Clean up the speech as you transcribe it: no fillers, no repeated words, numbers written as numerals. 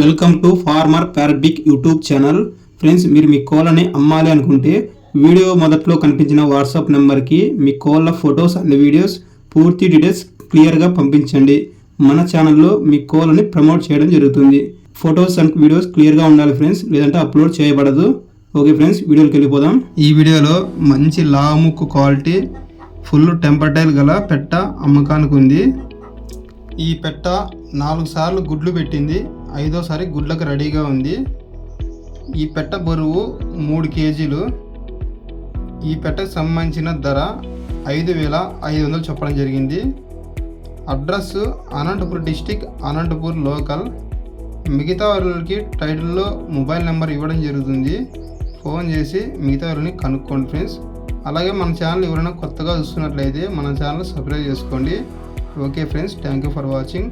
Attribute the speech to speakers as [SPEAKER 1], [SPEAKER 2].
[SPEAKER 1] Welcome to farmer పారబిక్ YouTube channel. Friends, మీరు మీ కోళ్ళని అమ్మాలి అనుకుంటే వీడియో మొదట్లో కనిపించిన వాట్సాప్ నెంబర్కి మీ కోళ్ళ ఫొటోస్ అండ్ వీడియోస్ పూర్తి డీటెయిల్స్ క్లియర్గా పంపించండి. మన ఛానల్లో మీ కోళ్ళని ప్రమోట్ చేయడం జరుగుతుంది. ఫొటోస్ అండ్ వీడియోస్ క్లియర్గా ఉండాలి ఫ్రెండ్స్, లేదంటే అప్లోడ్ చేయబడదు. ఓకే ఫ్రెండ్స్, వీడియోకి వెళ్ళిపోదాం. ఈ వీడియోలో మంచి లాముక్కు క్వాలిటీ ఫుల్ టెంపర్టైల్ గల పెట్ట అమ్మకానికి ఉంది. ఈ పెట్ట 4 సార్లు గుడ్లు పెట్టింది, 5వసారి గుడ్లకు రెడీగా ఉంది. ఈ పెట్ట బరువు 3 కేజీలు. ఈ పెట్టకు సంబంధించిన ధర 5,500 చెప్పడం జరిగింది. Address Anantapur district, Anantapur local. మిగతా వాళ్ళకి టైటిల్లో మొబైల్ నెంబర్ ఇవ్వడం జరుగుతుంది. ఫోన్ చేసి మిగతా వాళ్ళని కనుక్కోండి ఫ్రెండ్స్. అలాగే మన ఛానల్ ఎవరైనా కొత్తగా చూస్తున్నట్లయితే మన ఛానల్ సబ్స్క్రైబ్ చేసుకోండి. Okay friends, thank you for watching.